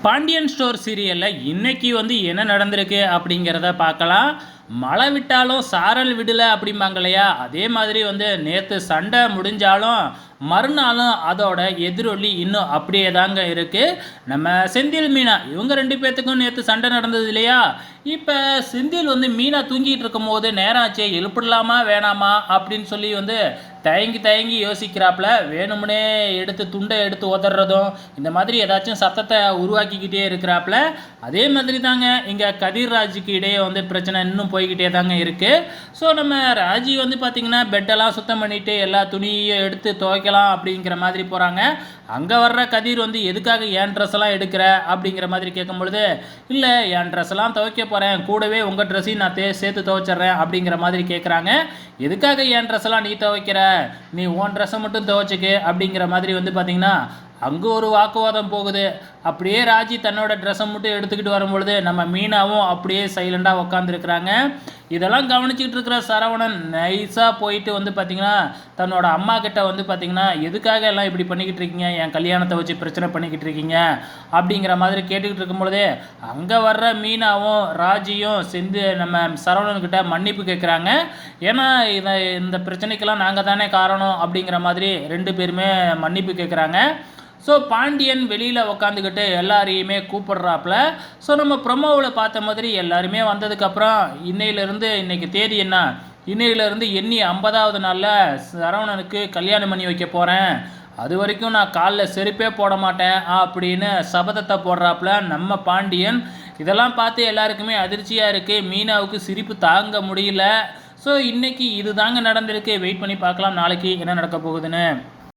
Pandian store சீரியலில் இன்னைக்கு என்ன நடந்திருக்கு அப்படிங்கிறத பார்க்கலாம். மழை விட்டாலும் சாரல் விடலை அப்படிம்பாங்க இல்லையா, அதே மாதிரி நேற்று சண்டை முடிஞ்சாலும் மறுநாளும் அதோட எதிரொலி இன்னும் அப்படியே தாங்க இருக்குது. நம்ம செந்தில் மீனா இவங்க ரெண்டு பேர்த்துக்கும் நேற்று சண்டை நடந்தது இல்லையா. இப்போ செந்தில் மீனா தூங்கிட்டு இருக்கும் போது நேரம் ஆச்சு, எழுப்பிடலாமா வேணாமா அப்படின்னு சொல்லி தயங்கி தயங்கி யோசிக்கிறாப்புல. வேணும்னே எடுத்து துண்டை எடுத்து உதறதும் இந்த மாதிரி ஏதாச்சும் சத்தத்தை உருவாக்கிக்கிட்டே இருக்கிறாப்புல. அதே மாதிரி தாங்க இங்கே கதிர் ராஜுக்கு இடையே பிரச்சனை இன்னும் போய்கிட்டே தாங்க இருக்குது. ஸோ நம்ம ராஜி பார்த்திங்கன்னா பெட்டெல்லாம் சுத்தம் பண்ணிவிட்டு எல்லா துணியையும் எடுத்து துவைக்கலாம் அப்படிங்கிற மாதிரி போகிறாங்க. அங்கே வர்ற கதிர் எதுக்காக என் ட்ரெஸ் எல்லாம் எடுக்கிற அப்படிங்கிற மாதிரி கேட்கும் பொழுது, இல்லை என் ட்ரெஸ் எல்லாம் துவைக்க போகிறேன், கூடவே உங்கள் ட்ரெஸ்ஸையும் நான் சேர்த்து துவைச்சிட்றேன் அப்படிங்கிற மாதிரி கேட்குறாங்க. எதுக்காக என் ட்ரெஸ் எல்லாம் நீ துவைக்கிற, நீ உன் ட்ரெஸ்ஸை மட்டும் துவைச்சிக்கு அப்படிங்கிற மாதிரி பார்த்திங்கன்னா அங்கே ஒரு வாக்குவாதம் போகுது. அப்படியே ராஜி தன்னோட ட்ரெஸ்ஸை மட்டும் எடுத்துக்கிட்டு வரும்பொழுது நம்ம மீனாவும் அப்படியே சைலண்டாக உட்காந்துருக்குறாங்க. இதெல்லாம் கவனிச்சிக்கிட்டு இருக்கிற சரவணன் நைஸாக போயிட்டு பார்த்திங்கன்னா தன்னோட அம்மா கிட்ட பார்த்திங்கன்னா எதுக்காக எல்லாம் இப்படி பண்ணிக்கிட்டு இருக்கீங்க, என் கல்யாணத்தை வச்சு பிரச்சனை பண்ணிக்கிட்டு இருக்கீங்க அப்படிங்கிற மாதிரி கேட்டுக்கிட்டு இருக்கும்பொழுதே அங்கே வர்ற மீனாவும் ராஜியும் சேர்ந்து நம்ம சரவணன்கிட்ட மன்னிப்பு கேட்குறாங்க. ஏன்னா இந்த பிரச்சனைக்கெல்லாம் நாங்கள் தானே காரணம் அப்படிங்கிற மாதிரி ரெண்டு பேருமே மன்னிப்பு கேட்குறாங்க. ஸோ பாண்டியன் வெளியில் உக்காந்துக்கிட்டு எல்லாரையுமே கூப்பிடுறாப்புல. ஸோ நம்ம ப்ரொமோவில் பார்த்த மாதிரி எல்லாருமே வந்ததுக்கப்புறம் இன்னையிலேருந்து இன்றைக்கி தேதி என்ன, இன்னையிலேருந்து எண்ணி 50வது நாளில் சரவணனுக்கு கல்யாணம் பண்ணி வைக்க போகிறேன், அது வரைக்கும் நான் காலில் செருப்பே போட மாட்டேன் அப்படின்னு சபதத்தை போடுறாப்புல நம்ம பாண்டியன். இதெல்லாம் பார்த்து எல்லாருக்குமே அதிர்ச்சியாக இருக்குது. மீனாவுக்கு சிரிப்பு தாங்க முடியல. ஸோ இன்றைக்கி இது தாங்க நடந்திருக்கு. வெயிட் பண்ணி பார்க்கலாம் நாளைக்கு என்ன நடக்க போகுதுன்னு.